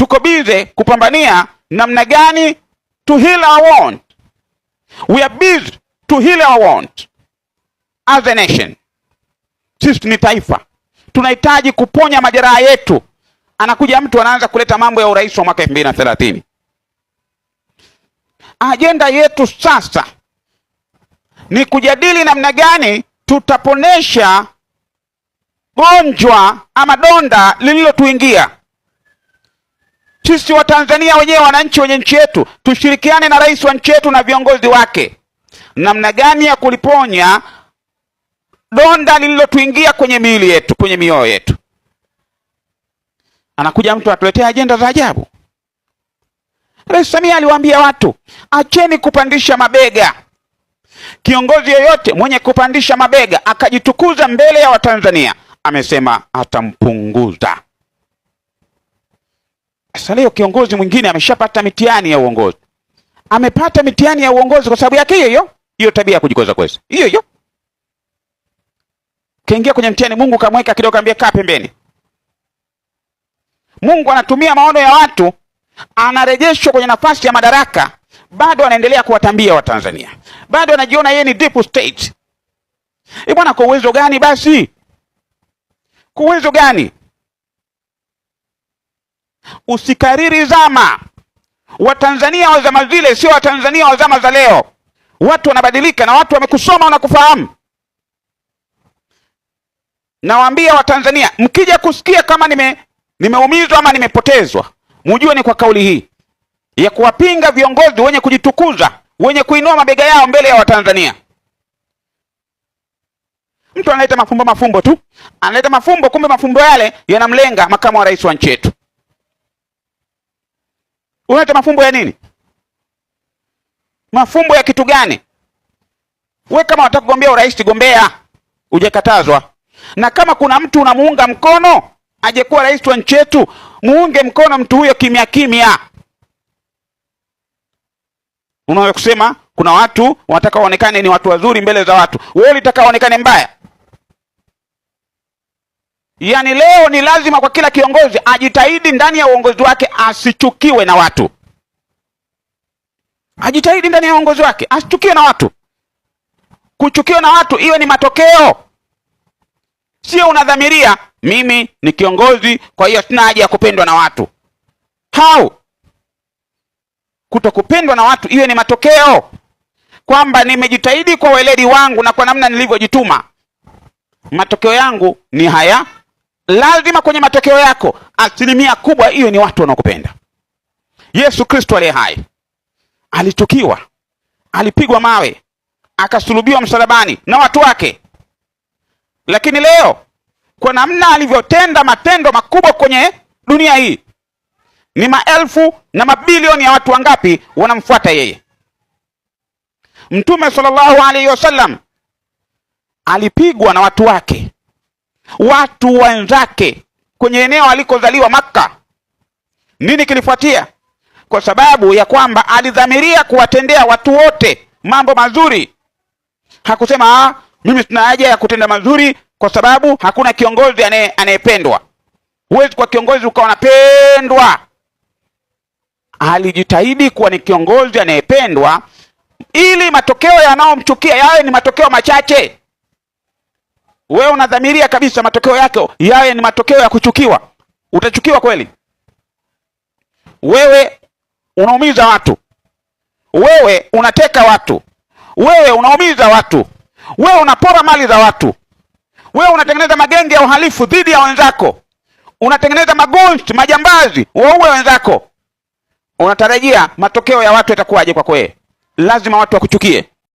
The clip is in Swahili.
tuko busy kupambania namna gani to heal our wound. We are busy to heal our wound as a nation. Sisi ni taifa, tunahitaji kuponya majeraha yetu. Anakuja mtu anaanza kuleta mambo ya urais wa mwaka 2030. Agenda yetu sasa ni kujadili namna gani tutaponesha gonjwa ama donda lililotuingia. Sisi wa Tanzania wenyewe, wananchi wenye nchi yetu, tushirikiane na rais wa nchi yetu na viongozi wake namna gani ya kuliponya donda lililotuingia kwenye miili yetu, kwenye mioyo yetu. Anakuja mtu atuletea ajenda za ajabu. Rais Samia aliwaambia watu, acheni kupandisha mabega. Kiongozi yoyote mwenye kupandisha mabega akajitukuza mbele ya Watanzania, amesema atampunguza. Sasa leo kiongozi mwingine ameshapata mitihani ya uongozi. Amepata mitihani ya uongozi kwa sababu yake hiyo tabia ya kujikoza kwesa. Hiyo. Kaingia kwenye mtihani, Mungu kamweka kidogo, kaambia kaa pembeni. Mungu anatumia maono ya watu, anarejeshwa kwenye nafasi ya madaraka, bado anaendelea kuwatambia Watanzania. Bado anajiona yeye ni deep state. Bwana, kwa uwezo gani basi? Kwa uwezo gani? Usikariri zama. Watanzania wa zama zile sio Watanzania wa zama za leo. Watu wanabadilika na watu wamekusoma na kufahamu. Nawaambia Watanzania, mkija kusikia kama nimeumizwa ama nimepotezwa, mjue ni kwa kauli hii ya kuwapinga viongozi wenye kujitukuza, wenye kuinua mabega yao mbele ya Watanzania. Mtu analeta mafumbo tu. Analeta mafumbo, kumbe mafumbo yale yanamlenga makamu wa rais wa nchi yetu. Unaleta mafumbo ya nini? Mafumbo ya kitu gani? Wewe kama unataka kugombea urais, gombea, hujakatazwa. Na kama kuna mtu unamuunga mkono aje kuwa rais wa nchi yetu, muunge mkono mtu huyo kimya kimya. Unaweza kusema kuna watu wanataka waonekane ni watu wazuri mbele za watu. Wewe unataka waonekane mbaya. Yaani leo ni lazima kwa kila kiongozi ajitahidi ndani ya uongozi wake asichukiwe na watu. Ajitahidi ndani ya uongozi wake asichukiwe na watu. Kuchukiwa na watu iwe ni matokeo. Sio unadhamiria mimi ni kiongozi kwa hiyo sina haja ya kupendwa na watu. Kutokupendwa na watu iwe ni matokeo, kwamba nimejitahidi kwa weledi wangu na kwa namna nilivyojituma. Matokeo yangu ni haya. Lazima kwenye matokeo yako 100% iwe ni watu wanaokupenda. Yesu Kristo aliye hai alitukiwa, alipigwa mawe, akasulubiwa msalabani na watu wake. Lakini leo kwa namna alivyotenda matendo makubwa kwenye dunia hii, ni maelfu na mabilioni ya watu wangapi wanamfuata yeye. Mtume sallallahu alaihi wasallam alipigwa na watu wake, watu wenzake kwenye eneo alikozaliwa Makka. Nini kilifuatia? Kwa sababu ya kwamba alidhamiria kuwatendea watu wote mambo mazuri. Hakusema mimi sina haja ya kutenda mazuri kwa sababu hakuna kiongozi anayependwa. Huwezi kwa kiongozi ukawa unapendwa. Alijitahidi kuwa ni kiongozi anayependwa ili matokeo yanayomchukia yawe ni matokeo machache. Wewe unadhamiria kabisa matokeo yake yawe ni matokeo ya kuchukiwa, utachukiwa kweli? Wewe unaumiza watu, wewe unateka watu, wewe unaumiza watu, wewe unapora mali za watu, wewe unatengeneza magenge ya uhalifu dhidi ya wenzako, unatengeneza magonsti, majambazi waue wenzako. Unatarajia matokeo ya watu yatakuwaje kwako wewe? Lazima watu wakuchukie.